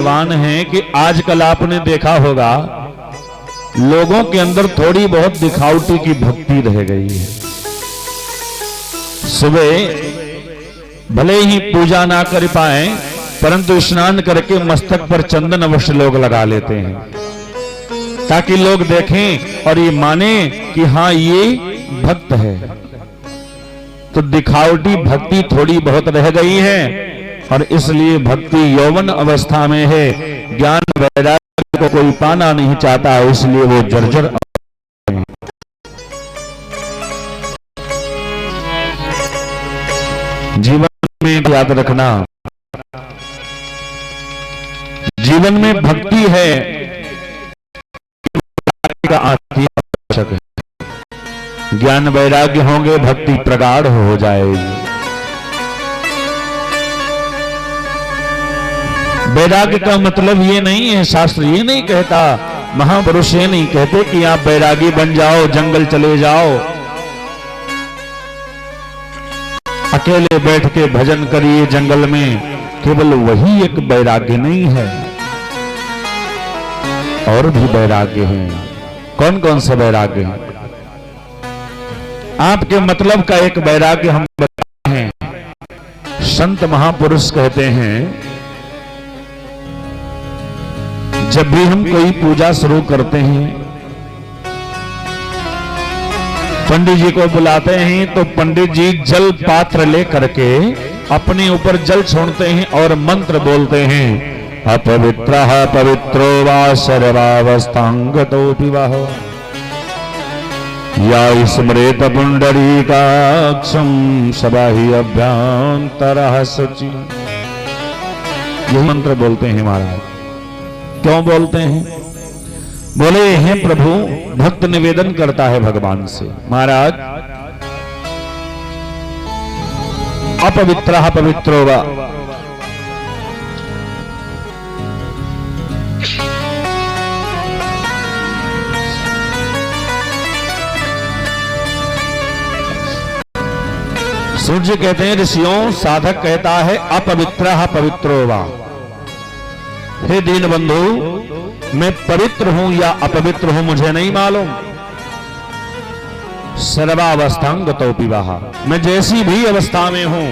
जवान हैं कि आजकल आपने देखा होगा लोगों के अंदर थोड़ी बहुत दिखावटी की भक्ति रह गई है। सुबह भले ही पूजा ना कर पाए परंतु स्नान करके मस्तक पर चंदन अवश्य लोग लगा लेते हैं ताकि लोग देखें और ये माने कि हाँ ये भक्त है। तो दिखावटी भक्ति थोड़ी बहुत रह गई है और इसलिए भक्ति यौवन अवस्था में है। ज्ञान वैराग्य को कोई पाना नहीं चाहता, इसलिए वो जर्जर है। जीवन में याद रखना, जीवन में भक्ति है आवश्यक है। ज्ञान वैराग्य होंगे, भक्ति प्रगाढ़ हो जाएगी। वैराग्य का मतलब ये नहीं है, शास्त्र ये नहीं कहता, महापुरुष ये नहीं कहते कि आप वैरागी बन जाओ, जंगल चले जाओ, अकेले बैठ के भजन करिए जंगल में। केवल वही एक वैराग्य नहीं है, और भी वैराग्य हैं। कौन कौन से वैराग्य हैं? आपके मतलब का एक वैराग्य हम बताते हैं। संत महापुरुष कहते हैं जब भी हम कोई पूजा शुरू करते हैं, पंडित जी को बुलाते हैं तो पंडित जी जल पात्र लेकर के अपने ऊपर जल छोड़ते हैं और मंत्र बोलते हैं, अपवित्रः पवित्रो वा सर्वावस्थांगतो विवाह या स्मरेत पुंडरीकाक्षं सदा हि अभ्यंतरः शुचि। यही मंत्र बोलते हैं महाराज। क्यों बोलते हैं? बोले हैं प्रभु भक्त निवेदन करता है भगवान से, महाराज अपवित्रः पवित्रो वा, सूर्य कहते हैं ऋषियों, साधक कहता है अपवित्रः पवित्रो वा। हे दीन बंधु, मैं पवित्र हूं या अपवित्र हूं मुझे नहीं मालूम। सर्वावस्थांगतो विवाह, मैं जैसी भी अवस्था में हूं,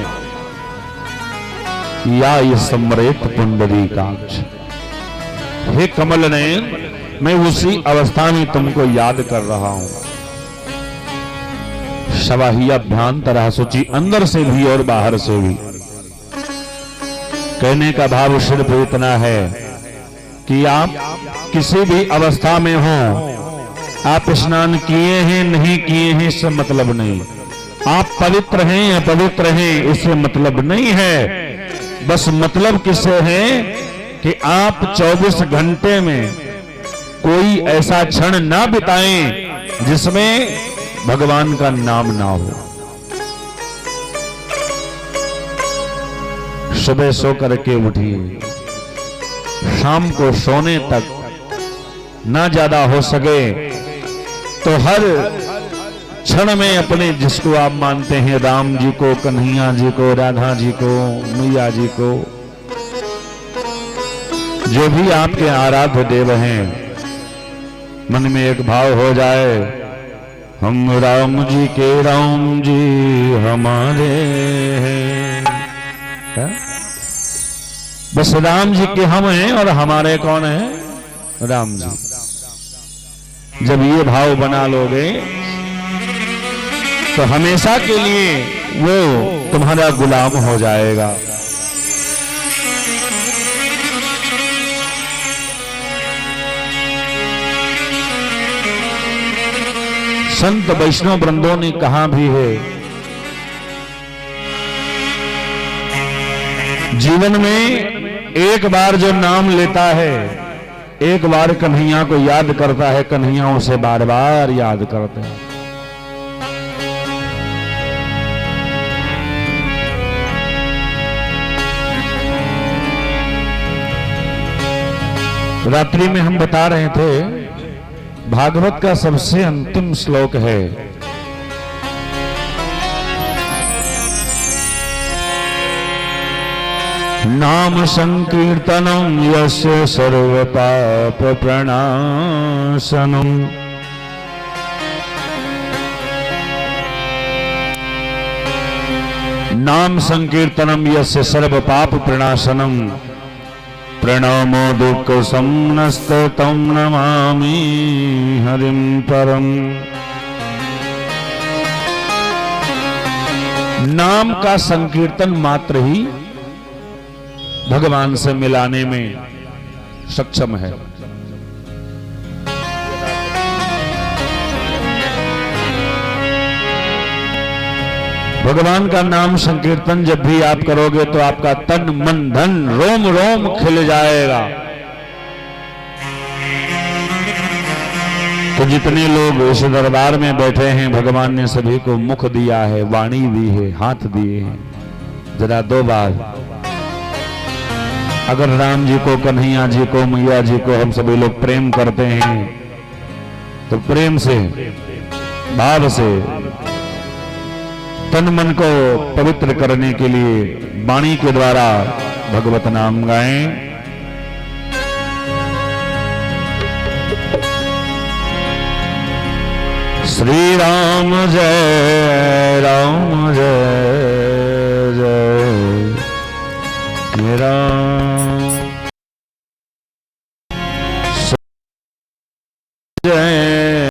या ये स्मरेत पुंडरीकाक्ष, हे कमल नयन, मैं उसी अवस्था में तुमको याद कर रहा हूं। सवाही अभ्यंतरः शुचि, अंदर से भी और बाहर से भी। कहने का भाव सिर्फ इतना है कि आप किसी भी अवस्था में हो, आप स्नान किए हैं नहीं किए हैं इससे मतलब नहीं, आप पवित्र हैं या पवित्र हैं इससे मतलब नहीं है। बस मतलब किससे है कि आप 24 घंटे में कोई ऐसा क्षण ना बिताएं जिसमें भगवान का नाम ना हो। सुबह सो करके उठिए, शाम को सोने तक ना ज्यादा हो सके तो हर क्षण में अपने जिसको आप मानते हैं, राम जी को, कन्हैया जी को, राधा जी को, मैया जी को, जो भी आपके आराध्य देव हैं, मन में एक भाव हो जाए, हम राम जी के राम जी हमारे हैं। बस राम जी के हम हैं और हमारे कौन हैं? राम जी। जब ये भाव बना लोगे तो हमेशा के लिए वो तुम्हारा गुलाम हो जाएगा। संत वैष्णव वृंदों ने कहा भी है, जीवन में एक बार जो नाम लेता है, एक बार कन्हैया को याद करता है, कन्हैया उसे बार बार याद करते हैं। रात्रि में हम बता रहे थे, भागवत का सबसे अंतिम श्लोक है, नाम संकीर्तनम यस्य सर्व पाप प्रणाशनम। नाम संकीर्तनम यस्य सर्व पाप प्रणाशनम। प्रणमो दुख समस्त तम नमामि हरिम परम। नाम का संकीर्तन मात्र ही भगवान से मिलाने में सक्षम है। भगवान का नाम संकीर्तन जब भी आप करोगे तो आपका तन मन धन रोम रोम खिल जाएगा। तो जितने लोग इस दरबार में बैठे हैं, भगवान ने सभी को मुख दिया है, वाणी दी है, हाथ दिए हैं। जरा दो बार अगर राम जी को, कन्हैया जी को, मैया जी को हम सभी लोग प्रेम करते हैं तो प्रेम से, भाव से तन मन को पवित्र करने के लिए वाणी के द्वारा भगवत नाम गाएं। श्री राम जय राम जय जय राम जय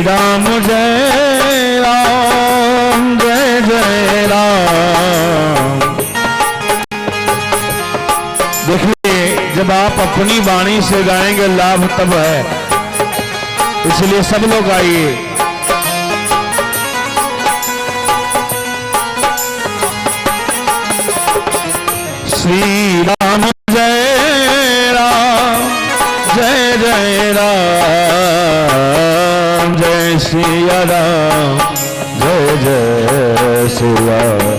राम जय राम जय जय राम। देखिए, जब आप अपनी वाणी से गाएंगे लाभ तब है, इसलिए सब लोग आइए। श्री राम जय राम जय जय राम, जय सिया राम जय जय सिया राम।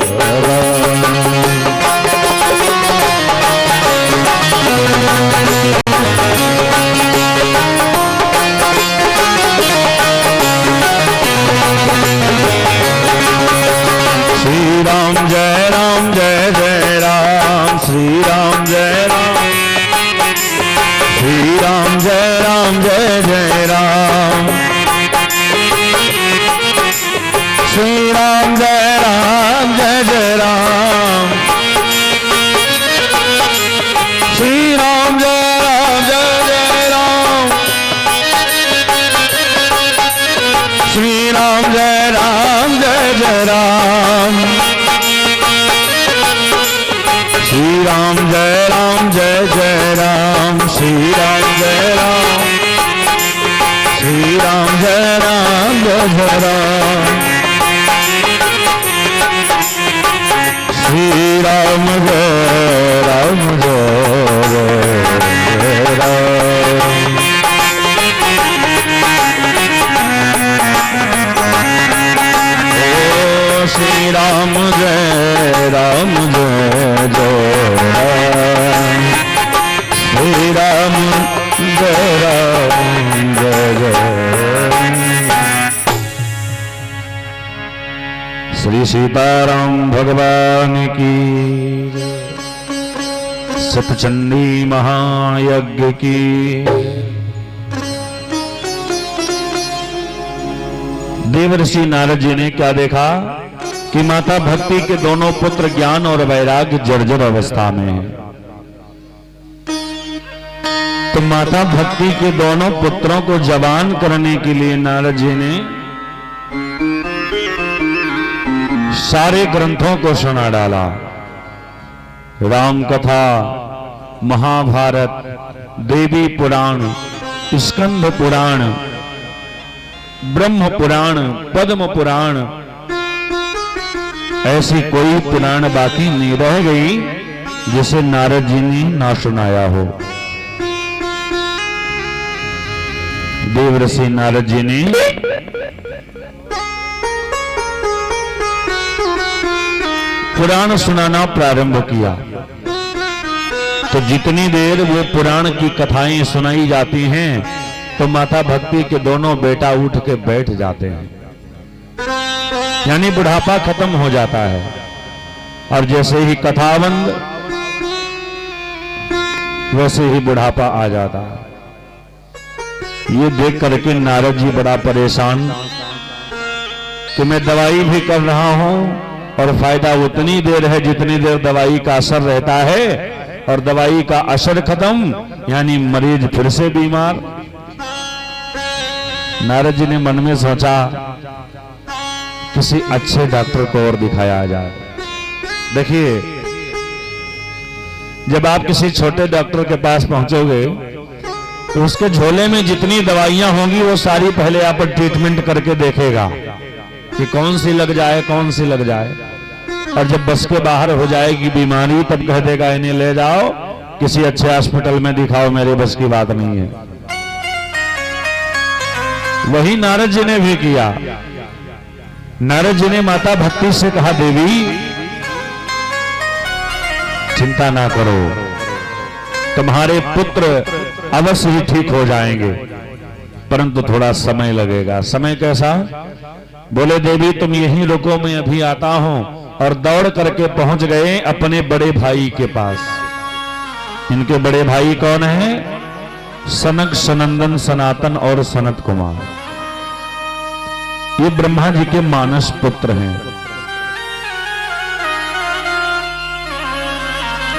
श्री राम जय राम जय जय राम, श्री राम जय राम, श्री राम जय राम जय जय राम, श्री राम जय राम जय जय राम, श्री राम जय राम जय जय राम, श्री राम जय राम जय जय राम, श्री राम जय राम जय जय राम, श्री राम जय राम, श्री राम जय राम जय जय राम, श्री राम जय राम जय जय राम। ओ श्री राम जय राम जय जय राम, श्री राम जय राम जय जय। श्री सीताराम भगवान की, सतचंडी महायज्ञ की। देवर्षि नारद जी ने क्या देखा कि माता भक्ति के दोनों पुत्र ज्ञान और वैराग्य जर्जर अवस्था में हैं। तो माता भक्ति के दोनों पुत्रों को जवान करने के लिए नारद जी ने सारे ग्रंथों को सुना डाला। राम कथा, महाभारत, देवी पुराण, स्कंद पुराण, ब्रह्म पुराण, पद्म पुराण, ऐसी कोई पुराण बाकी नहीं रह गई जिसे नारद जी ने ना सुनाया हो। देवर्षि नारद जी ने पुराण सुनाना प्रारंभ किया। तो जितनी देर वो पुराण की कथाएं सुनाई जाती हैं तो माता भक्ति के दोनों बेटा उठ के बैठ जाते हैं, यानी बुढ़ापा खत्म हो जाता है। और जैसे ही कथा बंद वैसे ही बुढ़ापा आ जाता है। ये देख करके नारद जी बड़ा परेशान कि मैं दवाई भी कर रहा हूं और फायदा उतनी देर है जितनी देर दवाई का असर रहता है, और दवाई का असर खत्म यानी मरीज फिर से बीमार। नारद जी ने मन में सोचा किसी अच्छे डॉक्टर को और दिखाया जाए। देखिए, जब आप किसी छोटे डॉक्टर के पास पहुंचोगे तो उसके झोले में जितनी दवाइयां होंगी वो सारी पहले आप ट्रीटमेंट करके देखेगा कि कौन सी लग जाए कौन सी लग जाए, और जब बस के बाहर हो जाएगी बीमारी तब कह देगा इन्हें ले जाओ किसी अच्छे हॉस्पिटल में दिखाओ, मेरे बस की बात नहीं है। वही नारद जी ने भी किया। नारद जी ने माता भक्ति से कहा, देवी चिंता ना करो, तुम्हारे पुत्र अवश्य ही ठीक हो जाएंगे, परंतु थोड़ा समय लगेगा। समय कैसा? बोले देवी तुम यहीं रुको, मैं अभी आता हूं। और दौड़ करके पहुंच गए अपने बड़े भाई के पास। इनके बड़े भाई कौन है? सनक, सनंदन, सनातन और सनत कुमार। ये ब्रह्मा जी के मानस पुत्र हैं।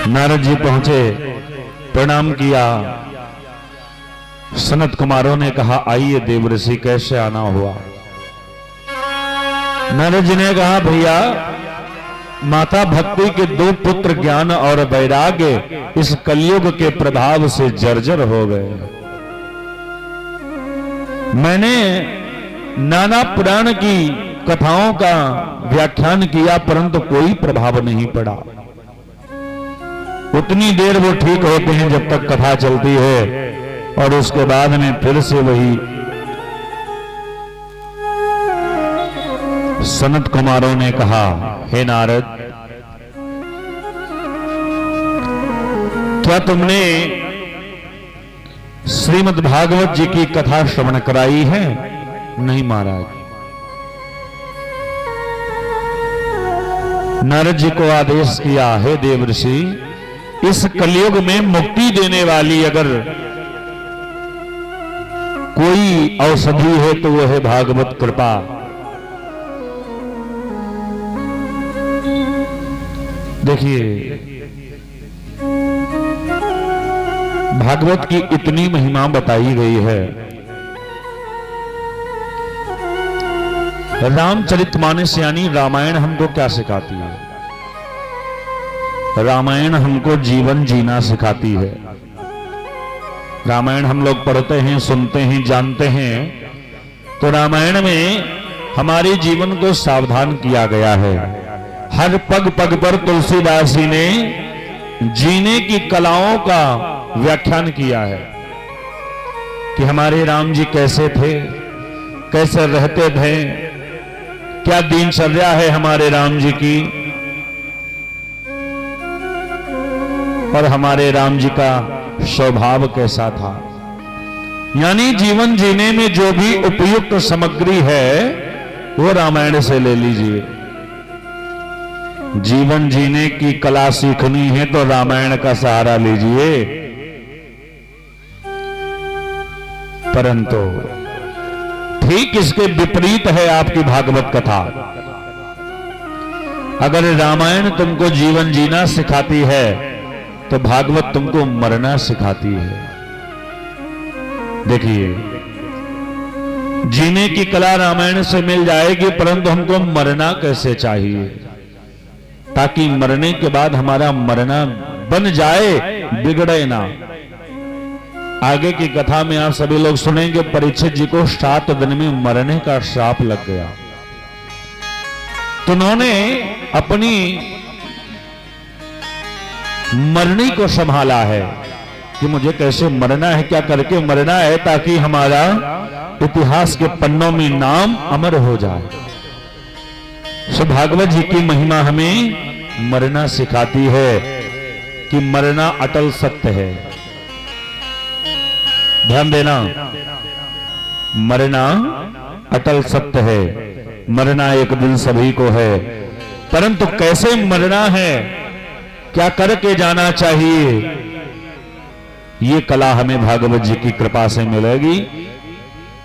नारद जी पहुंचे, प्रणाम किया। सनत कुमारों ने कहा आइए देवर्षि, कैसे आना हुआ? नारद जी ने कहा भैया माता भक्ति के दो पुत्र ज्ञान और वैराग्य इस कलयुग के प्रभाव से जर्जर हो गए। मैंने नाना पुराण की कथाओं का व्याख्यान किया परंतु कोई प्रभाव नहीं पड़ा। उतनी देर वो ठीक होते हैं जब तक कथा चलती है, और उसके बाद में फिर से वही सनत कुमारों ने कहा, हे नारद, क्या तुमने श्रीमद् भागवत जी की कथा श्रवण कराई है? नहीं महाराज। नारद जी को आदेश किया, हे देवर्षि, इस कलयुग में मुक्ति देने वाली अगर कोई औषधि है तो वह है भागवत कृपा। देखिए, भागवत की इतनी महिमा बताई गई है। रामचरितमानस यानी रामायण हमको क्या सिखाती है? रामायण हमको जीवन जीना सिखाती है। रामायण हम लोग पढ़ते हैं, सुनते हैं, जानते हैं, तो रामायण में हमारे जीवन को सावधान किया गया है। हर पग पग पर तुलसीदास जी ने जीने की कलाओं का व्याख्यान किया है कि हमारे राम जी कैसे थे, कैसे रहते थे, क्या दिनचर्या है हमारे राम जी की, और हमारे राम जी का स्वभाव कैसा था। यानी जीवन जीने में जो भी उपयुक्त सामग्री है वो रामायण से ले लीजिए। जीवन जीने की कला सीखनी है तो रामायण का सहारा लीजिए। परंतु ठीक इसके विपरीत है आपकी भागवत कथा। अगर रामायण तुमको जीवन जीना सिखाती है तो भागवत तुमको मरना सिखाती है। देखिए, जीने की कला रामायण से मिल जाएगी, परंतु हमको मरना कैसे चाहिए, ताकि मरने के बाद हमारा मरना बन जाए, बिगड़े ना। आगे की कथा में आप सभी लोग सुनेंगे, परीक्षित जी को 7 दिन में मरने का श्राप लग गया। तो उन्होंने अपनी मरनी को संभाला है कि मुझे कैसे मरना है, क्या करके मरना है, ताकि हमारा इतिहास के पन्नों में नाम अमर हो जाए। सो भागवत जी की महिमा हमें मरना सिखाती है कि मरना अटल सत्य है। ध्यान देना, मरना अटल सत्य है, मरना एक दिन सभी को है, परंतु कैसे मरना है, क्या करके जाना चाहिए, ये कला हमें भागवत जी की कृपा से मिलेगी।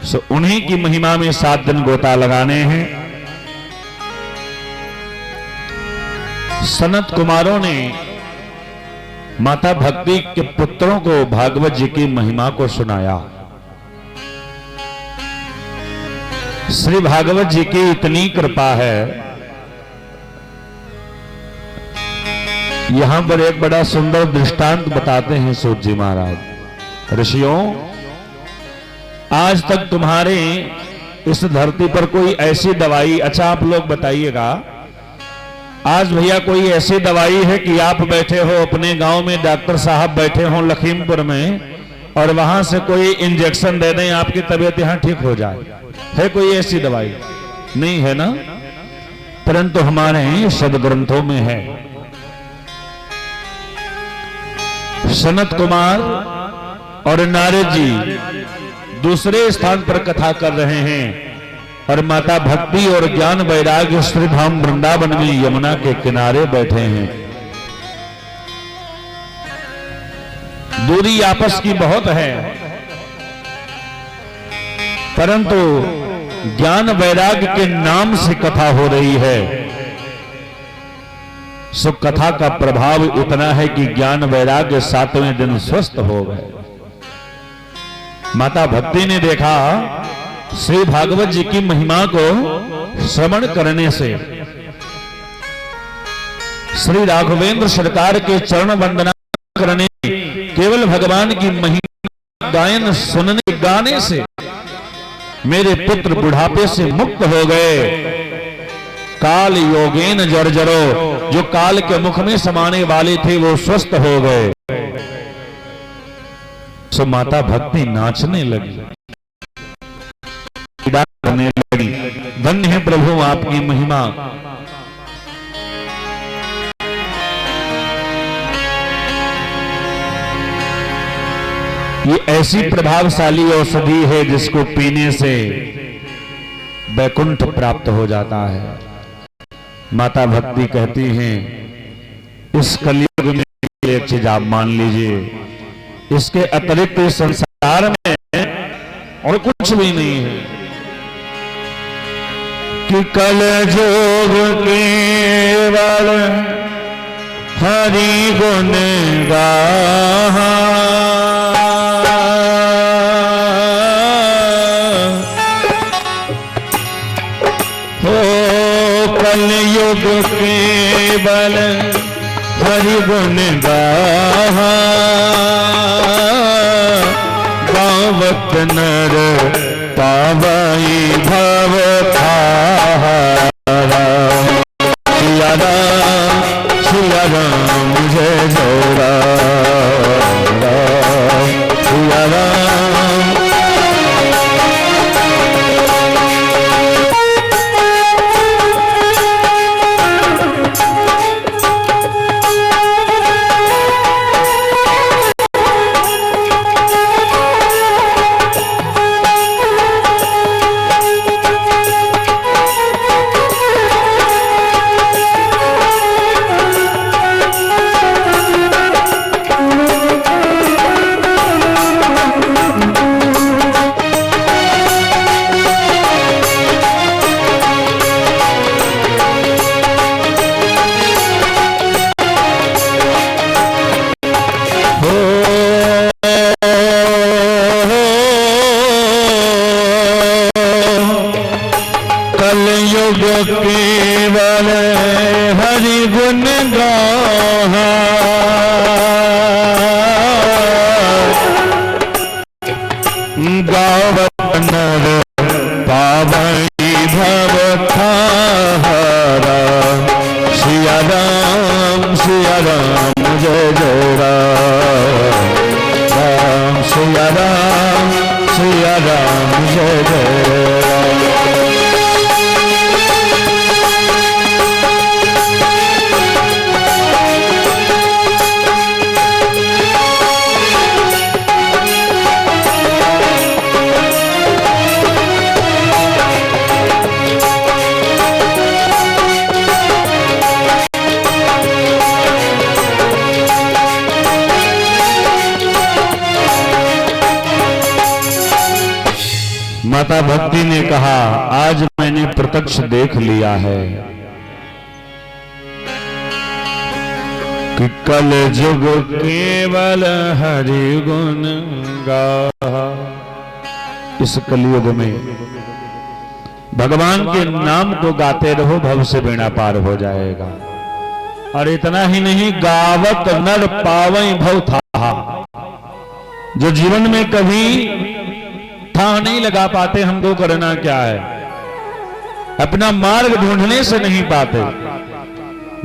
सो उन्हीं की महिमा में 7 दिन गोता लगाने हैं। सनत कुमारों ने माता भक्ति के पुत्रों को भागवत जी की महिमा को सुनाया। श्री भागवत जी की इतनी कृपा है। यहां पर एक बड़ा सुंदर दृष्टांत बताते हैं सूत जी महाराज। ऋषियों, आज तक तुम्हारे इस धरती पर कोई ऐसी दवाई, अच्छा आप लोग बताइएगा, आज भैया कोई ऐसी दवाई है कि आप बैठे हो अपने गांव में, डॉक्टर साहब बैठे हो लखीमपुर में, और वहां से कोई इंजेक्शन दे दें आपकी तबीयत यहां ठीक हो जाए? है कोई ऐसी दवाई? नहीं है ना। परंतु हमारे सदग्रंथों में है। सनत कुमार और नारद जी दूसरे स्थान पर कथा कर रहे हैं और माता भक्ति और ज्ञान वैराग्य श्री धाम वृंदावन में यमुना के किनारे बैठे हैं। दूरी आपस की बहुत है, परंतु ज्ञान वैराग्य के नाम से कथा हो रही है। सो कथा का प्रभाव इतना है कि ज्ञान वैराग्य 7वें दिन स्वस्थ हो गए। माता भक्ति ने देखा श्री भागवत जी की महिमा को श्रवण करने से, श्री राघवेंद्र सरकार के चरण वंदना करने, केवल भगवान की महिमा गायन सुनने गाने से मेरे पुत्र बुढ़ापे से मुक्त हो गए। काल योगेन जर्जरो, जो काल के मुख में समाने वाले थे वो स्वस्थ हो गए। सो माता भक्ति नाचने लगी, करने लगी। धन्य है प्रभु आपकी महिमा। ये ऐसी प्रभावशाली औषधि है जिसको पीने से वैकुंठ प्राप्त हो जाता है। माता भक्ति कहती हैं, इस कलयुग में एक चीज आप मान लीजिए, इसके अतिरिक्त इस संसार में और कुछ भी नहीं है कि कलयुग केवल हरि गुण गाहा, कलयुग केवल हरि गुण गाहा, गावत नर पावई भव थारा। सिया राम जय जय राम, सिया राम। केवल हरि गुण गाहा, गावत नर पावई भव थारा। सिया राम जय जय राम, सिया राम जय जय राम। माता भक्ति ने कहा, आज मैंने प्रत्यक्ष देख लिया है कि कल जुग केवल हरि गुण गा। इस कलयुग में भगवान के नाम को गाते रहो, भव से बेड़ा पार हो जाएगा। और इतना ही नहीं, गावत नर पावई भव था। जो जीवन में कभी था नहीं लगा पाते, हमको करना क्या है, अपना मार्ग ढूंढने से नहीं पाते,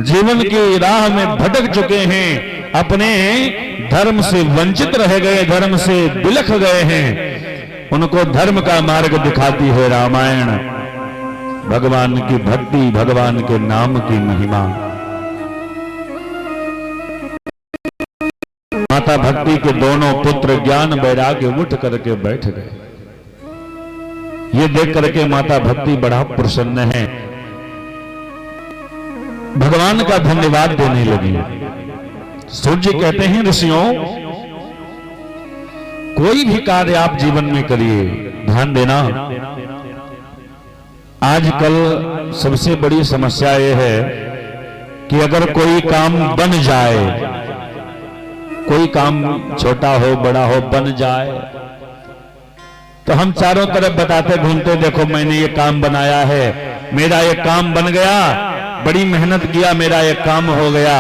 जीवन की राह में भटक चुके हैं, अपने धर्म से वंचित रह गए, धर्म से बिलख गए हैं, उनको धर्म का मार्ग दिखाती है रामायण। भगवान की भक्ति, भगवान के नाम की महिमा। माता भक्ति के दोनों पुत्र ज्ञान वैराग्य उठ करके बैठ गए। ये देख करके माता भक्ति बड़ा प्रसन्न है, भगवान का धन्यवाद देने लगी। सूर्य कहते हैं, ऋषियों कोई भी कार्य आप जीवन में करिए, ध्यान देना। आजकल सबसे बड़ी समस्या यह है कि अगर कोई काम बन जाए, कोई काम छोटा हो बड़ा हो बन जाए, तो हम चारों तरफ बताते घूमते, देखो मैंने ये काम बनाया है, मेरा ये काम बन गया, बड़ी मेहनत किया, मेरा ये काम हो गया।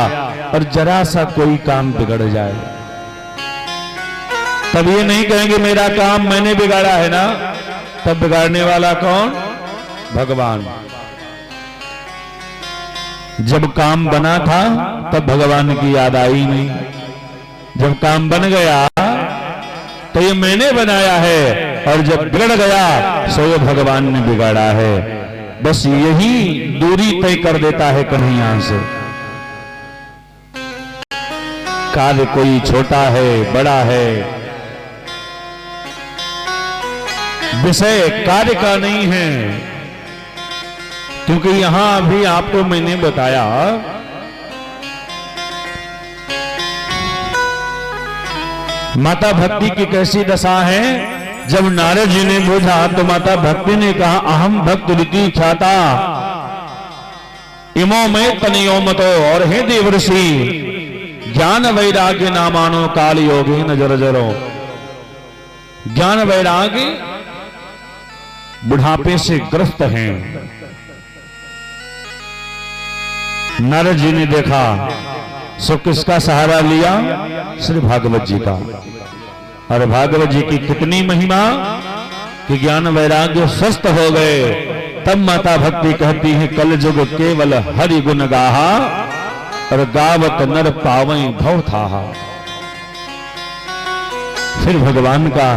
और जरा सा कोई काम बिगड़ जाए, तब ये नहीं कहेंगे मेरा काम मैंने बिगाड़ा है ना, तब बिगाड़ने वाला कौन? भगवान। जब काम बना था तब भगवान की याद आई नहीं, जब काम बन गया तो ये मैंने बनाया है, और जब बिगड़ गया सो ये भगवान ने बिगाड़ा है। बस यही दूरी तय कर देता है कन्हैया से। कार्य कोई छोटा है बड़ा है, विषय कार्य का नहीं है। क्योंकि यहां अभी आपको मैंने बताया, माता भक्ति की कैसी दशा है। जब नारद जी ने पूछा तो माता भक्ति ने कहा, अहम भक्त रीति ख्याता इमो में तनियो मतो। और हे देवर्षि, ज्ञान वैराग्य नामानो काल योगी न जर जरो। ज्ञान वैराग्य बुढ़ापे से ग्रस्त हैं। नारद जी ने देखा, सो किसका सहारा लिया? श्री भागवत जी का। और भागवत जी की कितनी महिमा कि ज्ञान वैराग्य स्वस्थ हो गए। तब माता भक्ति कहती है, कल जुग केवल हरि गुण गाहा, और गावत नर पावई भव थाहा। फिर भगवान का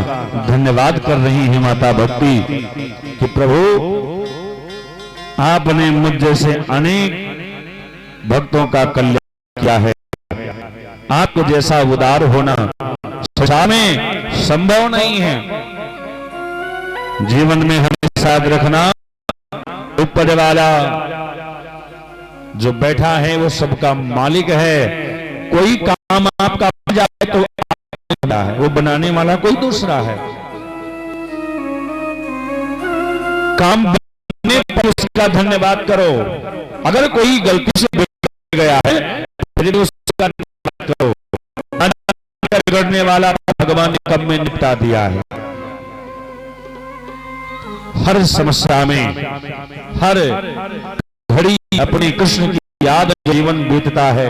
धन्यवाद कर रही है माता भक्ति कि प्रभु आपने मुझ जैसे अनेक भक्तों का कल्याण किया है। आपको जैसा उदार होना संसार में संभव नहीं है। जीवन में हमेशा याद रखना, ऊपर वाला जो बैठा है वो सबका मालिक है। कोई काम आपका बन जाए तो है, वो बनाने वाला कोई दूसरा है। काम बनने पर उसका धन्यवाद करो। अगर कोई गलती से बिगड़ गया है तो उसका धन्यवाद करो। बिगड़ने वाला भगवान ने कब में निपटा दिया है। हर समस्या में, हर घड़ी अपने कृष्ण की याद जीवन बीतता है,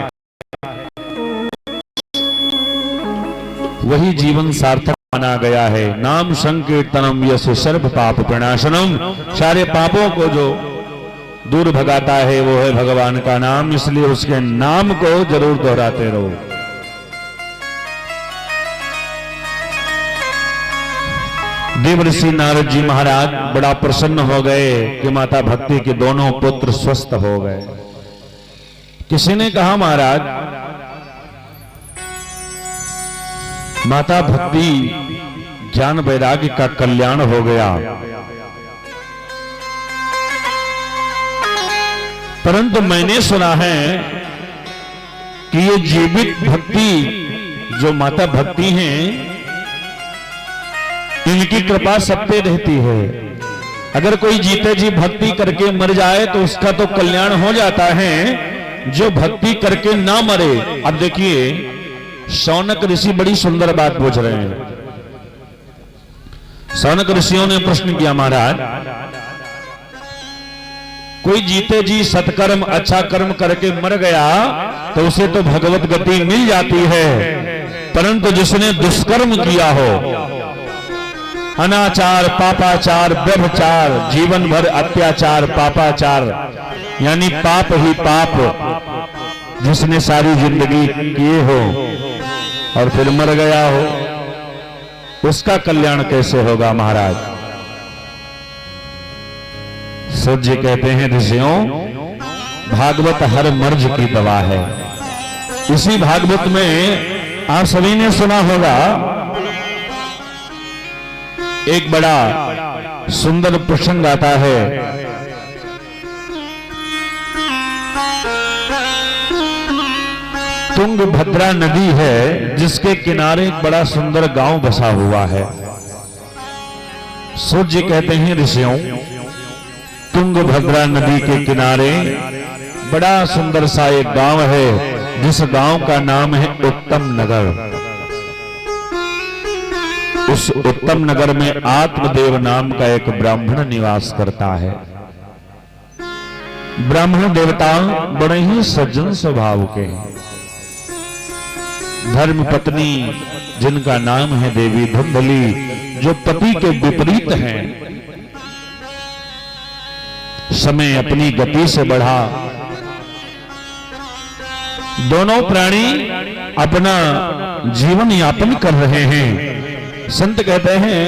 वही जीवन सार्थक माना गया है। नाम संकीर्तनम यस्य सर्व पाप प्रणाशनम। सारे पापों को जो दूर भगाता है वो है भगवान का नाम। इसलिए उसके नाम को जरूर दोहराते रहो। देवर्षि नारद जी महाराज बड़ा प्रसन्न हो गए कि माता भक्ति के दोनों पुत्र स्वस्थ हो गए। किसी ने कहा, महाराज माता भक्ति ज्ञान वैराग्य का कल्याण हो गया, परंतु मैंने सुना है कि ये जीवित भक्ति जो माता भक्ति हैं, इनकी कृपा सब पे रहती है। अगर कोई जीते जी भक्ति करके मर जाए तो उसका तो कल्याण हो जाता है, जो भक्ति करके ना मरे। अब देखिए शौनक ऋषि बड़ी सुंदर बात पूछ रहे हैं। शौनक ऋषियों ने प्रश्न किया, महाराज कोई जीते जी सत्कर्म अच्छा कर्म करके मर गया तो उसे तो भगवत गति मिल जाती है, परंतु जिसने दुष्कर्म किया हो, अनाचार, पापाचार, व्यभिचार, जीवन भर अत्याचार, पापाचार यानी पाप ही पाप जिसने सारी जिंदगी किए हो और फिर मर गया हो, उसका कल्याण कैसे होगा महाराज? सूर्य जी कहते हैं, ऋषियों भागवत हर मर्ज की दवा है। इसी भागवत में आप सभी ने सुना होगा, एक बड़ा सुंदर प्रसंग आता है। तुंगभद्रा नदी है जिसके किनारे एक बड़ा सुंदर गांव बसा हुआ है। सूर्य जी कहते हैं, ऋषियों तुंगभद्रा नदी के किनारे बड़ा सुंदर सा एक गांव है, जिस गांव का नाम है उत्तम नगर। उस उत्तम नगर में आत्मदेव नाम का एक ब्राह्मण निवास करता है। ब्राह्मण देवता बड़े ही सज्जन स्वभाव के हैं। धर्म पत्नी जिनका नाम है देवी धुंधली, जो पति के विपरीत हैं। समय अपनी गति से बढ़ा, दोनों प्राणी अपना जीवन यापन कर रहे हैं। संत कहते हैं,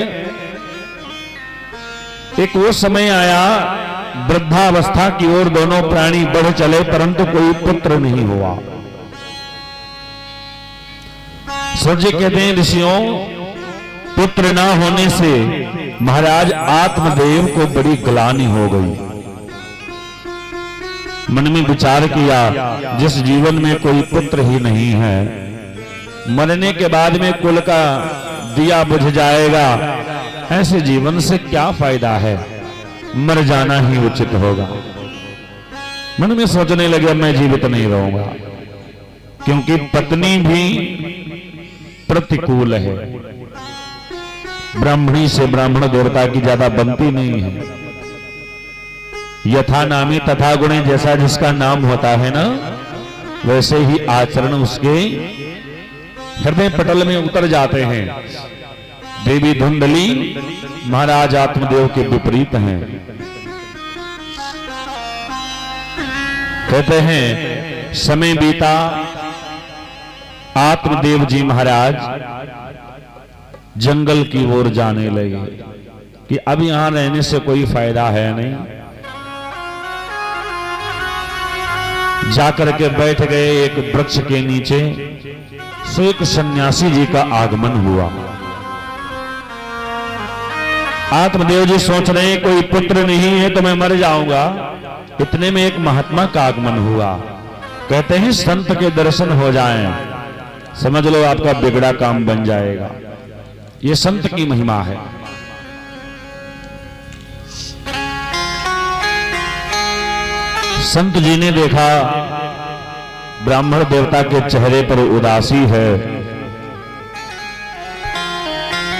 एक वो समय आया वृद्धावस्था की ओर दोनों प्राणी बढ़ चले, परंतु कोई पुत्र नहीं हुआ। सूर्य कहते हैं, ऋषियों पुत्र ना होने से महाराज आत्मदेव को बड़ी ग्लानि हो गई। मन में विचार किया, जिस जीवन में कोई पुत्र ही नहीं है, मरने के बाद में कुल का दिया बुझ जाएगा, ऐसे जीवन से क्या फायदा है, मर जाना ही उचित होगा। मन में सोचने लगे, मैं जीवित नहीं रहूंगा, क्योंकि पत्नी भी प्रतिकूल है। ब्राह्मणी से ब्राह्मण देवता की ज्यादा बनती नहीं है। यथा नामी तथा गुणे, जैसा जिसका नाम होता है ना, वैसे ही आचरण उसके हृदय पटल में उतर जाते हैं। देवी धुंधली महाराज आत्मदेव के विपरीत हैं। कहते हैं, समय बीता, आत्मदेव जी महाराज जंगल की ओर जाने लगे कि अब यहां रहने से कोई फायदा है नहीं। जाकर के बैठ गए एक वृक्ष के नीचे। सो एक सन्यासी जी का आगमन हुआ। आत्मदेव जी सोच रहे हैं, कोई पुत्र नहीं है तो मैं मर जाऊंगा। इतने में एक महात्मा का आगमन हुआ। कहते हैं, संत के दर्शन हो जाएं, समझ लो आपका बिगड़ा काम बन जाएगा। ये संत की महिमा है। संत जी ने देखा ब्राह्मण देवता के चेहरे पर उदासी है।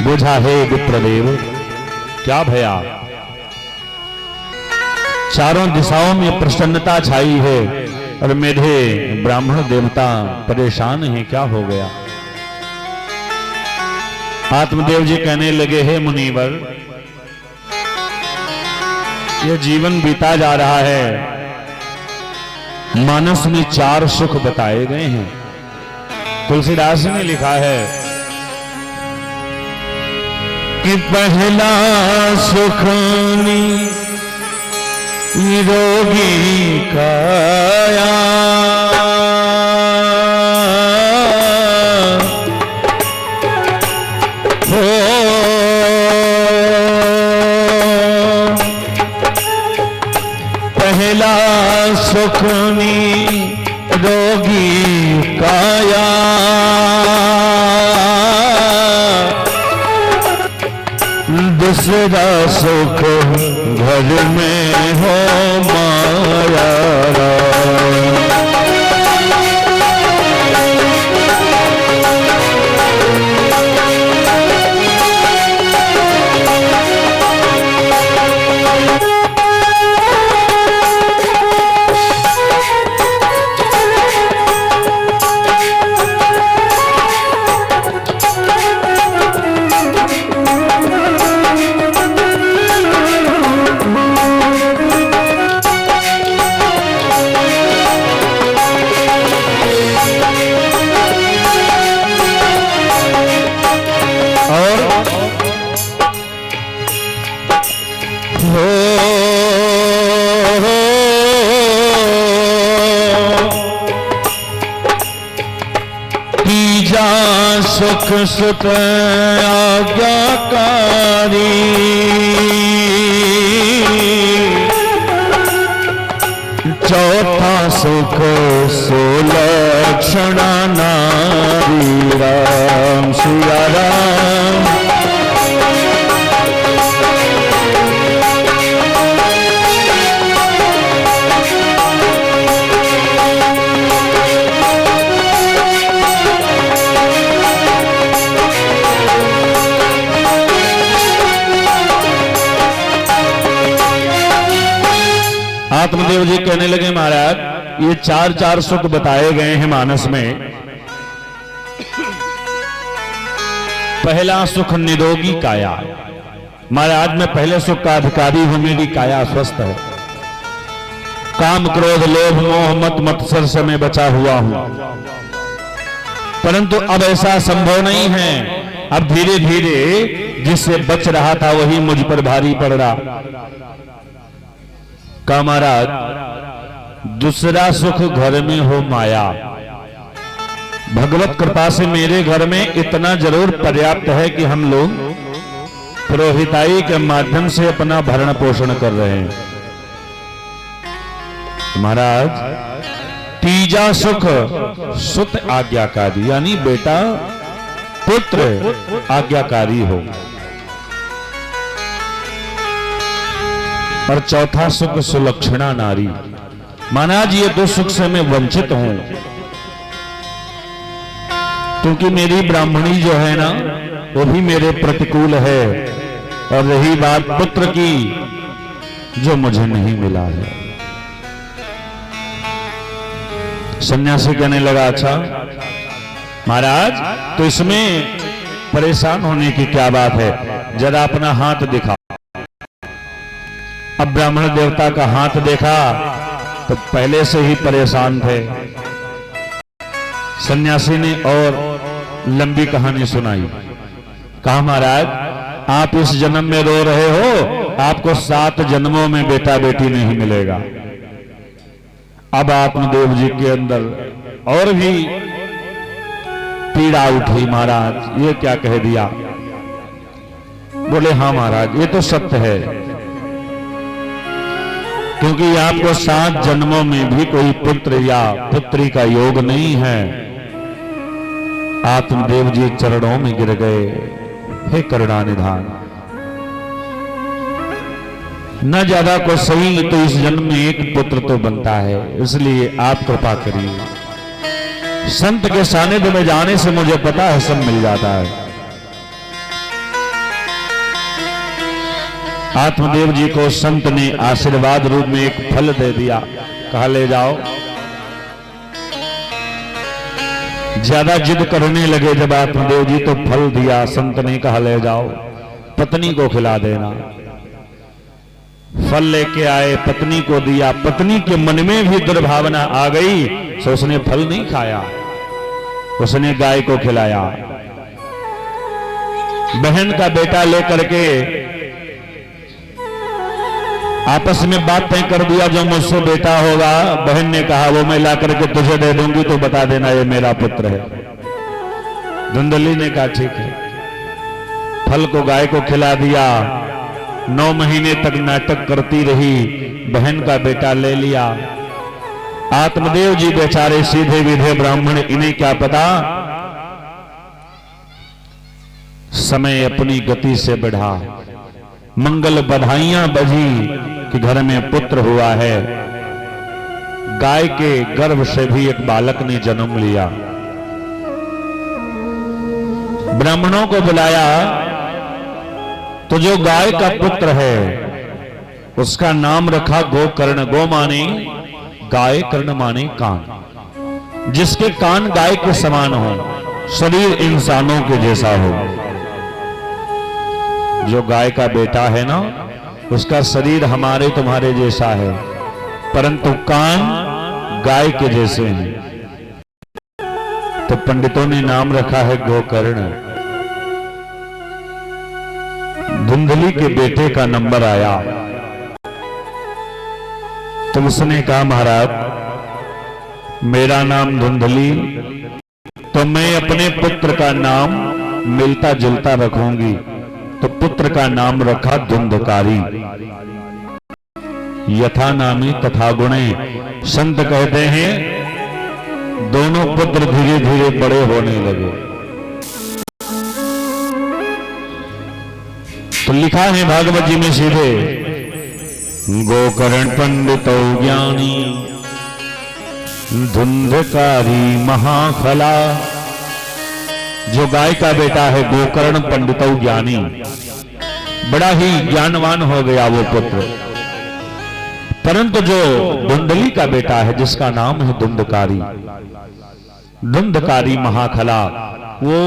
बुझा, हे विप्रदेव क्या भया? चारों दिशाओं में प्रसन्नता छाई है और मेरे ब्राह्मण देवता परेशान हैं, क्या हो गया? आत्मदेव जी कहने लगे, हे मुनिवर, यह जीवन बीता जा रहा है। मानस में 4 सुख बताए गए हैं। तुलसीदास ने लिखा है कि पहला सुख निरोगी काया, पहला सुख निरोगी काया, दूसरा सुख घर में हो माया सुख सुत आज्ञाकारी चौथा सुख सुलक्षणा नारी राम सिया राम आत्मदेव जी कहने लगे महाराज ये चार सुख बताए गए हैं मानस में। पहला सुख निरोगी काया। महाराज मैं पहले सुख का अधिकारी हूं, मेरी काया स्वस्थ है। काम क्रोध लोभ मोह मत मत्सर से मैं बचा हुआ हूं, परंतु अब ऐसा संभव नहीं है। अब धीरे धीरे जिससे बच रहा था वही मुझ पर भारी पड़ रहा। का महाराज दूसरा सुख घर में हो माया। भगवत कृपा से मेरे घर में इतना जरूर पर्याप्त है कि हम लोग पुरोहिताई के माध्यम से अपना भरण पोषण कर रहे हैं। महाराज तीजा सुख सुत आज्ञाकारी, यानी बेटा पुत्र आज्ञाकारी हो। और चौथा सुख सुलक्षणा नारी। महाराज ये दो सुख से मैं वंचित हूं, क्योंकि मेरी ब्राह्मणी जो है ना वो भी मेरे प्रतिकूल है। और रही बात पुत्र की, जो मुझे नहीं मिला है। सन्यासी कहने लगा अच्छा महाराज तो इसमें परेशान होने की क्या बात है, जरा अपना हाथ दिखा। अब ब्राह्मण देवता का हाथ देखा तो पहले से ही परेशान थे। सन्यासी ने और लंबी कहानी सुनाई। कहा महाराज आप इस जन्म में रो रहे हो, आपको 7 जन्मों में बेटा बेटी नहीं मिलेगा। अब आत्मदेव जी के अंदर और भी पीड़ा उठी। महाराज ये क्या कह दिया? बोले हाँ महाराज ये तो सत्य है, क्योंकि आपको 7 जन्मों में भी कोई पुत्र या पुत्री का योग नहीं है। आत्मदेव जी चरणों में गिर गए, हे करुणा निधान, न ज्यादा को सही तो इस जन्म में एक पुत्र तो बनता है, इसलिए आप कृपा करिए। संत के सानिध्य में जाने से मुझे पता है सब मिल जाता है। आत्मदेव जी को संत ने आशीर्वाद रूप में एक फल दे दिया। कहा ले जाओ। ज्यादा जिद करने लगे जब आत्मदेव जी तो फल दिया। संत ने कहा ले जाओ, पत्नी को खिला देना। फल लेके आए, पत्नी को दिया। पत्नी के मन में भी दुर्भावना आ गई, तो उसने फल नहीं खाया, उसने गाय को खिलाया। बहन का बेटा लेकर के आपस में बात तय कर दिया, जो मुझसे बेटा होगा। बहन ने कहा वो मैं ला करके तुझे दे दूंगी, तो बता देना ये मेरा पुत्र है। धुंधली ने कहा ठीक है। फल को गाय को खिला दिया। 9 महीने तक नाटक करती रही, बहन का बेटा ले लिया। आत्मदेव जी बेचारे सीधे विधे ब्राह्मण, इन्हें क्या पता समय अपनी गति से बढ़ा। मंगल बधाइयां बजी कि घर में पुत्र हुआ है। गाय के गर्भ से भी एक बालक ने जन्म लिया। ब्राह्मणों को बुलाया तो जो गाय का पुत्र है उसका नाम रखा गोकर्ण। गो माने गाय, कर्ण माने कान। जिसके कान गाय के समान हो, शरीर इंसानों के जैसा हो। जो गाय का बेटा है ना, उसका शरीर हमारे तुम्हारे जैसा है, परंतु कान गाय के जैसे हैं। तो पंडितों ने नाम रखा है गोकर्ण। धुंधली के बेटे का नंबर आया तो उसने कहा महाराज मेरा नाम धुंधली, तो मैं अपने पुत्र का नाम मिलता जुलता रखूंगी। तो पुत्र का नाम रखा धुंधकारी। यथा नामी तथा गुणे। संत कहते हैं दोनों पुत्र धीरे धीरे बड़े होने लगे। तो लिखा है भागवत जी में सीधे, गोकर्ण पंडितो ज्ञानी धुंधकारी महाखला। जो गाय का बेटा है गोकर्ण पंडितो ज्ञानी, बड़ा ही ज्ञानवान हो गया वो पुत्र। परंतु जो धुंधली का बेटा है जिसका नाम है धुंधकारी, धुंधकारी महाखला, वो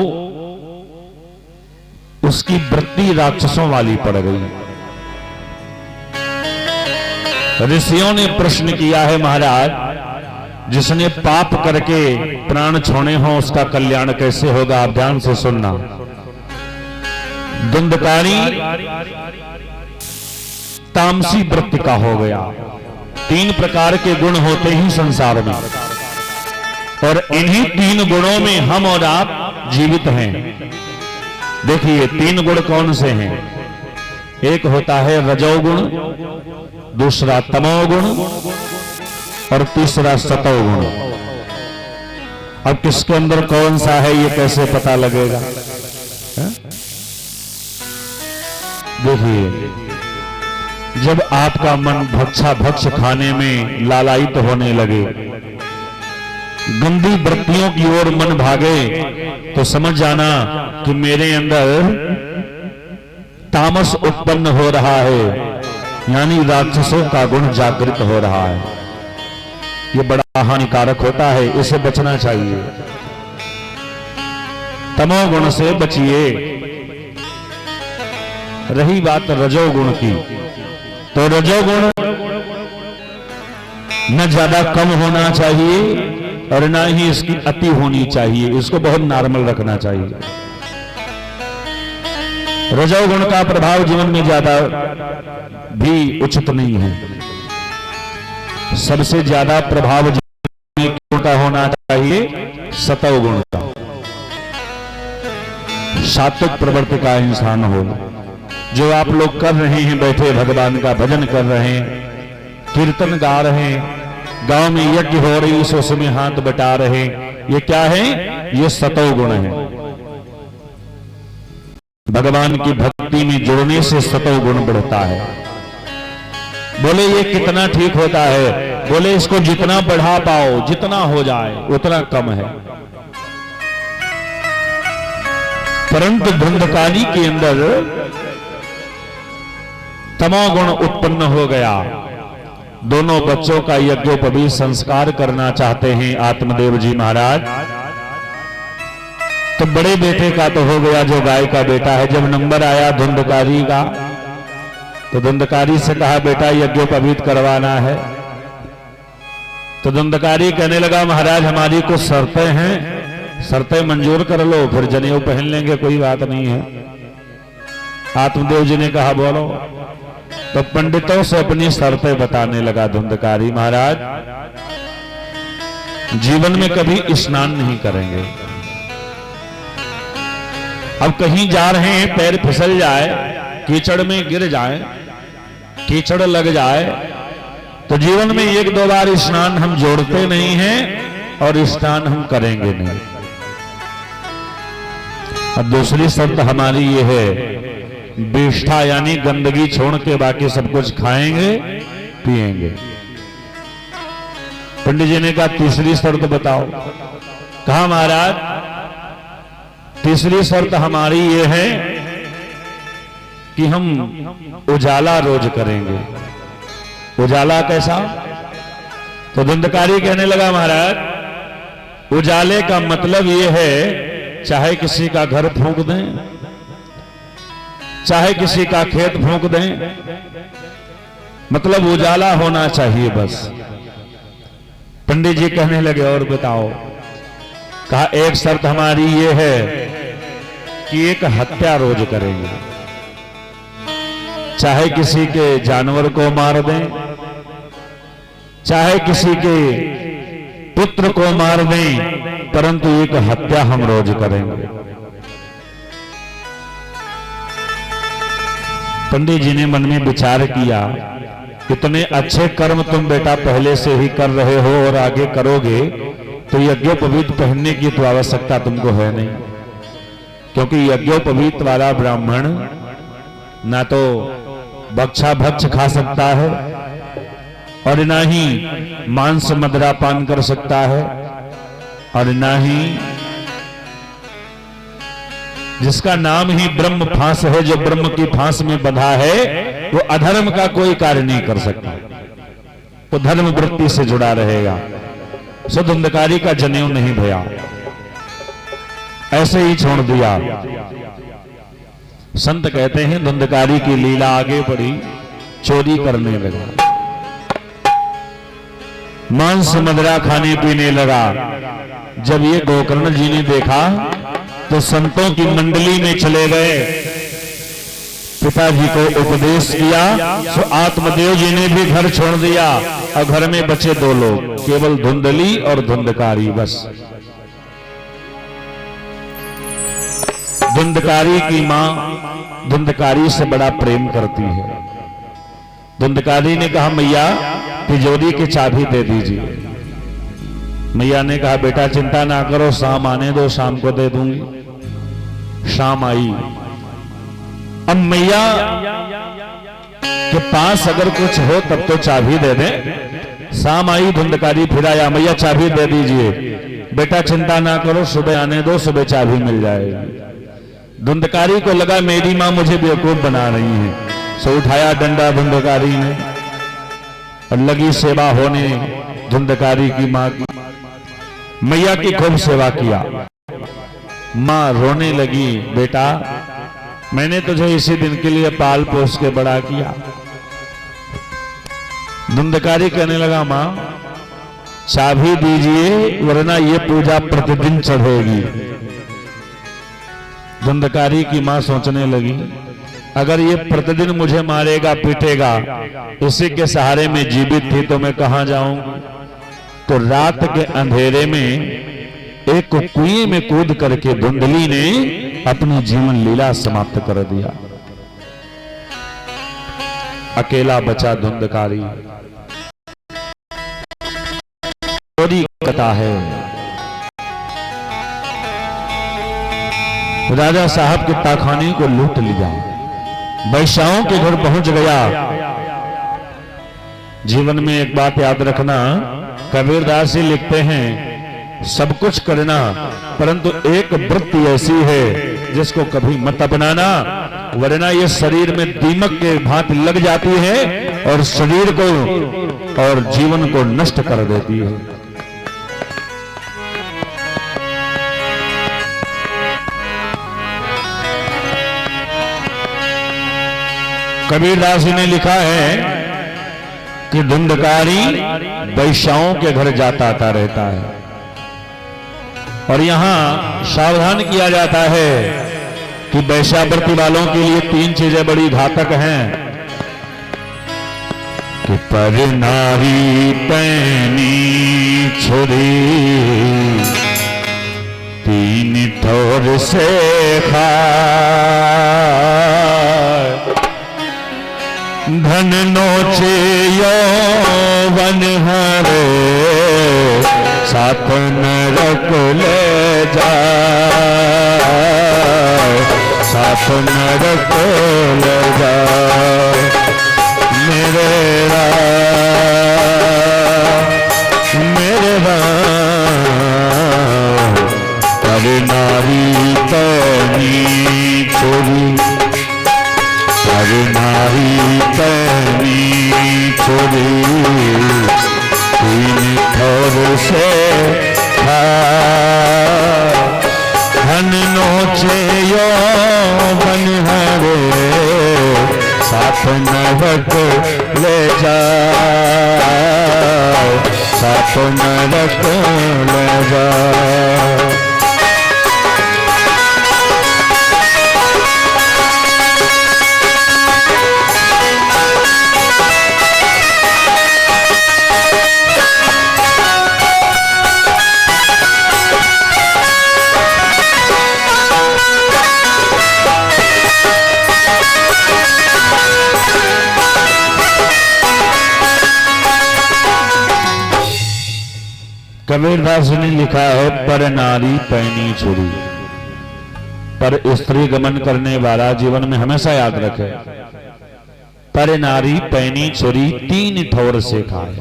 उसकी वृत्ति राक्षसों वाली पड़ गई। ऋषियों ने प्रश्न किया है महाराज जिसने पाप करके प्राण छोड़े हो उसका कल्याण कैसे होगा? आप ध्यान से सुनना। धुंधकारी तामसी वृत्ति का हो गया। 3 प्रकार के गुण होते हैं संसार में, और इन्हीं 3 गुणों में हम और आप जीवित हैं। देखिए 3 गुण कौन से हैं? एक होता है रजोगुण, दूसरा तमोगुण और तीसरा सतोगुण। अब किसके अंदर कौन सा है ये कैसे पता लगेगा? देखिए जब आपका मन भक्ष खाने में लालायित होने लगे, गंदी वृत्तियों की ओर मन भागे, तो समझ जाना कि मेरे अंदर तामस उत्पन्न हो रहा है, यानी राक्षसों का गुण जागृत हो रहा है। ये बड़ा हानिकारक होता है, इसे बचना चाहिए। तमोगुण से बचिए। रही बात रजोगुण की, तो रजोगुण न ज्यादा कम होना चाहिए और ना ही इसकी अति होनी चाहिए, इसको बहुत नॉर्मल रखना चाहिए। रजोगुण का प्रभाव जीवन में ज्यादा भी उचित नहीं है। सबसे ज्यादा प्रभाव जीवन में का होना चाहिए सतोगुण का। सात्विक प्रवृत्ति का इंसान हो। जो आप लोग कर रहे हैं, बैठे भगवान का भजन कर रहे हैं, कीर्तन गा रहे हैं, गांव में यज्ञ हो रही है उसमें हाथ बटा रहे हैं, ये क्या है? ये सतोगुण है। भगवान की भक्ति में जुड़ने से सतोगुण बढ़ता है। बोले ये कितना ठीक होता है? बोले इसको जितना बढ़ा पाओ, जितना हो जाए उतना कम है। परंतु धुंधकारी के अंदर तमोगुण उत्पन्न हो गया। दोनों बच्चों का यज्ञोपवीत संस्कार करना चाहते हैं आत्मदेव जी महाराज। तो बड़े बेटे का तो हो गया जो गाय का बेटा है। जब नंबर आया धुंधकारी का, तो धुंधकारी से कहा बेटा यज्ञोपवीत करवाना है। तो धुंधकारी कहने लगा महाराज हमारी कुछ शर्तें हैं, शर्तें मंजूर कर लो, फिर जनेऊ पहन लेंगे, कोई बात नहीं है। आत्मदेव जी ने कहा बोलो। तो पंडितों से अपनी शर्तें बताने लगा धुंधकारी। महाराज जीवन में कभी स्नान नहीं करेंगे। अब कहीं जा रहे हैं, पैर फिसल जाए, कीचड़ में गिर जाए, कीचड़ लग जाए, तो जीवन में 1-2 बार स्नान हम जोड़ते नहीं हैं और स्नान हम करेंगे नहीं। अब दूसरी शर्त हमारी ये है विष्ठा यानी गंदगी छोड़ के बाकी सब कुछ खाएंगे पिएंगे। पंडित जी ने कहा तीसरी शर्त बताओ। कहा महाराज तीसरी शर्त हमारी ये है कि हम उजाला रोज करेंगे। उजाला कैसा? तो धुंधकारी कहने लगा महाराज उजाले का मतलब ये है चाहे किसी का घर फूंक दें, चाहे किसी का खेत फूंक दें, मतलब उजाला होना चाहिए बस। पंडित जी कहने लगे और बताओ। कहा एक शर्त हमारी ये है कि एक हत्या रोज करेंगे, चाहे किसी के जानवर को मार दें, चाहे किसी के पुत्र को मार दें, परंतु एक हत्या हम रोज करेंगे। पंडित जी ने मन में विचार किया इतने अच्छे कर्म तुम बेटा पहले से ही कर रहे हो और आगे करोगे तो यज्ञोपवीत पहनने की तो आवश्यकता तुमको है नहीं, क्योंकि यज्ञोपवीत वाला ब्राह्मण ना तो भक्षा भक्ष खा सकता है और ना ही मांस मदिरा पान कर सकता है और ना ही जिसका नाम ही ब्रह्म फांस है, जो ब्रह्म की फांस में बंधा है, वो अधर्म का कोई कार्य नहीं कर सकता, वो धर्म वृत्ति से जुड़ा रहेगा। सो धुंधकारी का जनेऊ नहीं भया, ऐसे ही छोड़ दिया। संत कहते हैं धुंधकारी की लीला आगे बढ़ी, चोरी करने लगा, मांस मदिरा खाने पीने लगा। जब ये गोकर्ण जी ने देखा तो संतों की मंडली में चले गए, पिताजी को उपदेश किया। तो आत्मदेव जी ने भी घर छोड़ दिया और घर में बचे दो लोग, केवल धुंधली और धुंधकारी बस। धुंधकारी की मां धुंधकारी से बड़ा प्रेम करती है। धुंधकारी ने कहा मैया तिजोरी की चाबी दे दीजिए। मैया ने कहा बेटा चिंता ना करो, शाम आने दो, शाम को दे दूंगी। शाम आई। अब मैया के पास अगर कुछ हो तब तो चाबी दे दें। शाम आई, धुंधकारी फिर आया, मैया चाबी दे दीजिए। बेटा चिंता ना करो, सुबह आने दो, सुबह चाबी मिल जाएगी। धुंधकारी को लगा मेरी मां मुझे बेवकूफ बना रही है, सो उठाया डंडा धुंधकारी ने और लगी सेवा होने धुंधकारी की मां की। मैया की खूब सेवा किया। मां रोने लगी, बेटा मैंने तुझे इसी दिन के लिए पाल पोस के बड़ा किया। धुंधकारी कहने लगा मां चाबी दीजिए वरना ये पूजा प्रतिदिन चढ़ेगी। धुंधकारी की मां सोचने लगी अगर ये प्रतिदिन मुझे मारेगा पीटेगा, इसी के सहारे में जीवित थी तो मैं कहां जाऊं। तो रात के अंधेरे में एक कुएं में कूद करके धुंधली ने अपनी जीवन लीला समाप्त कर दिया। अकेला बचा धुंधकारी। चोरी कथा है। राजा साहब के ताखाने को लूट लिया, वैश्याओं के घर पहुंच गया। जीवन में एक बात याद रखना, कबीरदास जी लिखते हैं सब कुछ करना परंतु एक वृत्ति ऐसी है जिसको कभी मत अपनाना, वरना ये शरीर में दीमक के भांति लग जाती है और शरीर को और जीवन को नष्ट कर देती है। कबीरदास जी ने लिखा है कि धुंधकारी वैश्याओं के घर जाता आता रहता है और यहां सावधान किया जाता है कि वैश्यावृत्ति वालों के लिए 3 चीजें बड़ी घातक हैं कि पर नारी पैनी छुरी 3 ठोर से खाए, धन नोचे यौवन हरे साथ नरक ले जाए, साथ नरक ले जा मेरे मेरे तब नारी तनी छोड़ी तब नारी तनी छोड़ी तीन ठोर से धन नोचे यौवन हरे साथ नरक ले जा साथ नरक ले जा। कबीरदास ने लिखा है पर नारी पैनी छुरी। पर स्त्री गमन करने वाला जीवन में हमेशा याद रखे पर नारी पैनी छुरी तीन ठोर से खाए।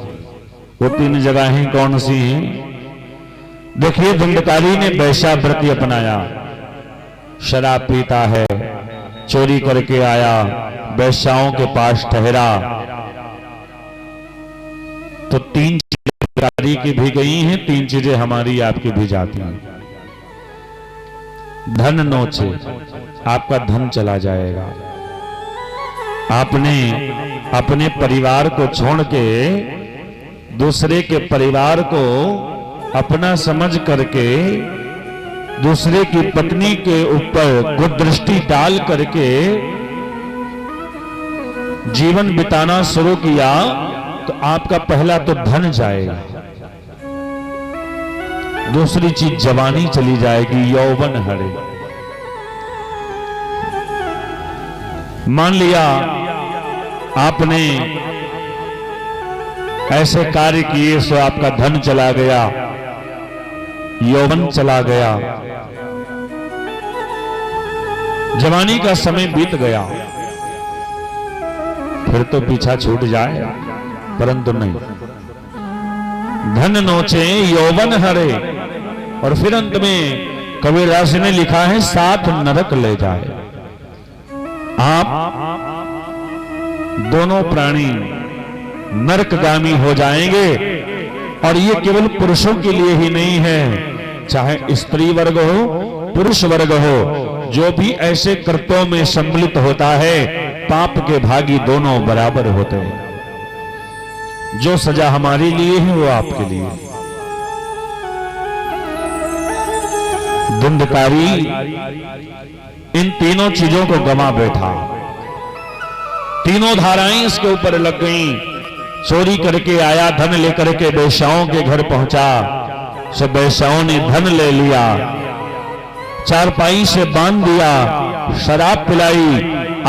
वो तीन जगहें कौन सी हैं? देखिए धुंधकारी ने वैश्यावृत्ति अपनाया, शराब पीता है, चोरी करके आया, वैश्याओं के पास ठहरा, तो तीन चीजें की भी गई हैं, तीन चीजें हमारी आपकी भी जाती हैं। धन नोचे, आपका धन चला जाएगा। आपने अपने परिवार को छोड़ के दूसरे के परिवार को अपना समझ करके दूसरे की पत्नी के ऊपर कुदृष्टि डाल करके जीवन बिताना शुरू किया तो आपका पहला तो धन जाएगा, दूसरी चीज जवानी चली जाएगी, यौवन हरे। मान लिया आपने ऐसे कार्य किए सो आपका धन चला गया, यौवन चला गया, जवानी का समय बीत गया, फिर तो पीछा छूट जाए, परंतु नहीं। धन नोचे यौवन हरे, और फिर अंत में कबीरदास ने लिखा है साथ नरक ले जाए। आप दोनों प्राणी नरकगामी हो जाएंगे, और ये केवल पुरुषों के लिए ही नहीं है, चाहे स्त्री वर्ग हो पुरुष वर्ग हो, जो भी ऐसे कर्तव्यों में सम्मिलित होता है पाप के भागी दोनों बराबर होते हैं। जो सजा हमारे लिए है वो आपके लिए। धुंधकारी इन तीनों चीजों को गंवा बैठा, तीनों धाराएं इसके ऊपर लग गईं। चोरी करके आया, धन लेकर के वेश्याओं के घर पहुंचा, सब वेश्याओं ने धन ले लिया, चारपाई से बांध दिया, शराब पिलाई,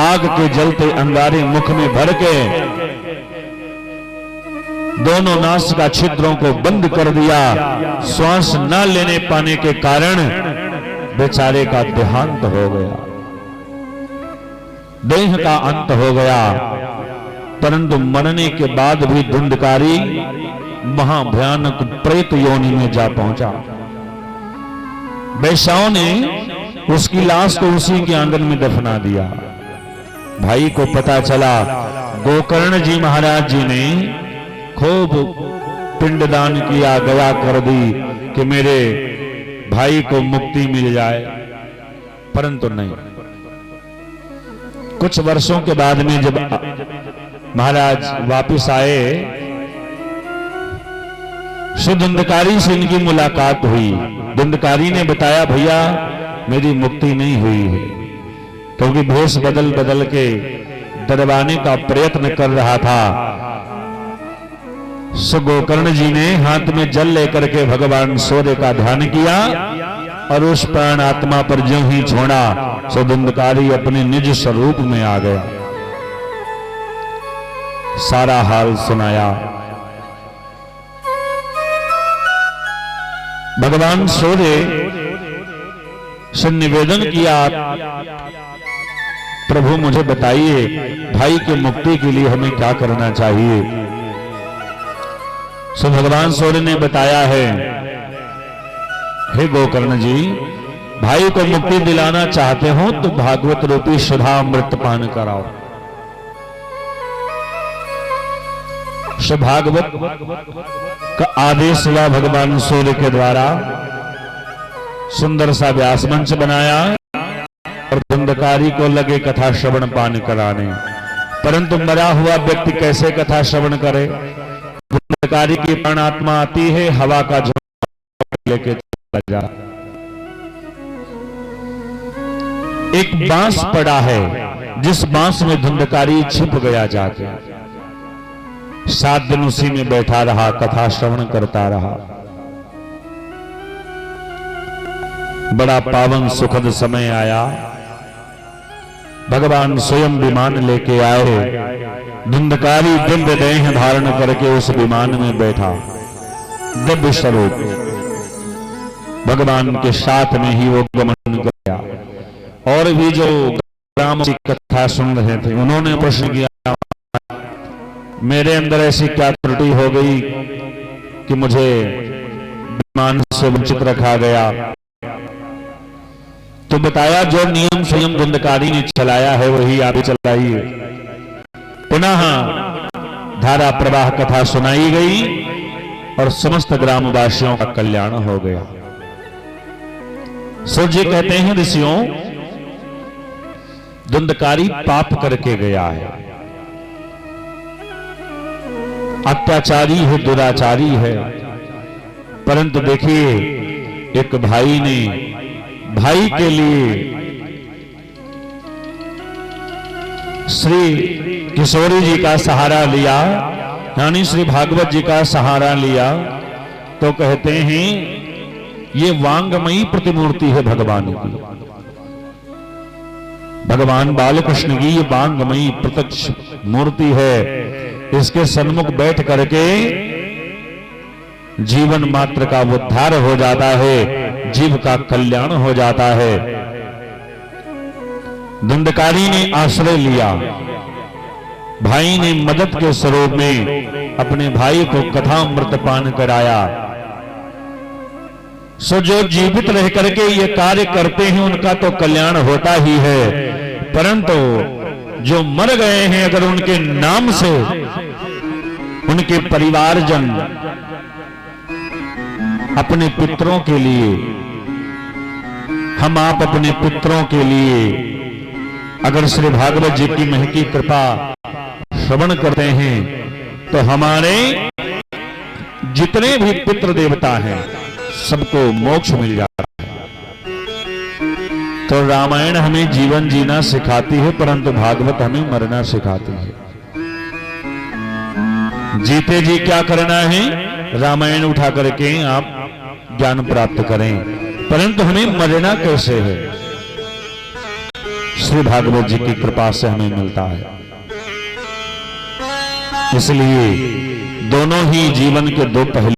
आग के जलते अंगारे मुख में भर के दोनों नासिका छिद्रों को बंद कर दिया। श्वास न लेने पाने के कारण बेचारे का देहांत हो गया, देह का अंत हो गया। परंतु मरने के बाद भी धुंधकारी महाभयानक प्रेत योनि में जा पहुंचा। वेश्याओं ने उसकी लाश को उसी के आंगन में दफना दिया। भाई को पता चला, गोकर्ण जी महाराज जी ने खूब पिंडदान किया, गया कर दी कि मेरे भाई को मुक्ति मिल जाए, परंतु नहीं। कुछ वर्षों के बाद में जब महाराज वापिस आए, सो धुंधकारी से इनकी मुलाकात हुई। धुंधकारी ने बताया, भैया मेरी मुक्ति नहीं हुई है, क्योंकि भेष बदल बदल के डरवाने का प्रयत्न कर रहा था। सो गोकर्ण जी ने हाथ में जल लेकर के भगवान सूर्य का ध्यान किया, और उस प्राण आत्मा पर जो ही छोड़ा, सो धुंधकारी अपने निज स्वरूप में आ गया। सारा हाल सुनाया। भगवान सूर्य से निवेदन किया प्रभु मुझे बताइए भाई की मुक्ति के लिए हमें क्या करना चाहिए। सो भगवान सूर्य ने बताया है, हे गोकर्ण जी, भाई को मुक्ति दिलाना चाहते हो तो भागवत रूपी सुधा अमृत पान कराओ। श्री भागवत का आदेश हुआ भगवान सूर्य के द्वारा, सुंदर सा व्यास मंच बनाया और धुंधकारी को लगे कथा श्रवण पान कराने। परंतु मरा हुआ व्यक्ति कैसे कथा श्रवण करे? धुंधकारी की प्राणात्मा आती है, हवा का झोंका लेके चला जा। एक बांस पड़ा है, जिस बांस में धुंधकारी छिप गया जाके। 7 दिन उसी में बैठा रहा, कथा श्रवण करता रहा। बड़ा पावन सुखद समय आया, भगवान स्वयं विमान लेके आए। धुंधकारी दिव्य देह धारण करके उस विमान में बैठा। दिव्य स्वरूप भगवान के साथ में ही वो गमन किया। और भी जो राम की कथा सुन रहे थे उन्होंने प्रश्न किया, मेरे अंदर ऐसी क्या त्रुटि हो गई कि मुझे विमान से वंचित रखा गया? तो बताया, जो नियम स्वयं धुंधकारी ने चलाया है वही आप चलाइए। पुनः धारा प्रवाह कथा सुनाई गई और समस्त ग्रामवासियों का कल्याण हो गया। सूर्य कहते हैं, ऋषियों, धुंधकारी पाप करके गया है, अत्याचारी है, दुराचारी है। परंतु देखिए, एक भाई ने भाई के लिए श्री किशोरी जी का सहारा लिया, यानी श्री भागवत जी का सहारा लिया। तो कहते हैं ये वांगमयी प्रतिमूर्ति है भगवान की। भगवान बालकृष्ण की ये वांगमयी प्रत्यक्ष मूर्ति है। इसके सन्मुख बैठ करके जीवन मात्र का उद्धार हो जाता है, जीव का कल्याण हो जाता है। धुंधकारी ने आश्रय लिया, भाई ने मदद के स्वरूप में अपने भाई को कथामृत पान कराया। सो जो जीवित रह करके ये कार्य करते हैं उनका तो कल्याण होता ही है, परंतु जो मर गए हैं अगर उनके नाम से उनके परिवारजन अपने पितरों के लिए, हम आप अपने पितरों के लिए अगर श्री भागवत जी की महती कृपा श्रवण करते हैं तो हमारे जितने भी पितृ देवता हैं सबको मोक्ष मिल जाता है। तो रामायण हमें जीवन जीना सिखाती है, परंतु भागवत हमें मरना सिखाती है। जीते जी क्या करना है? रामायण उठा करके आप ज्ञान प्राप्त करें, परंतु हमें मरना कैसे है? श्री भागवत जी की कृपा से हमें मिलता है। इसलिए दोनों ही जीवन के दो पहलू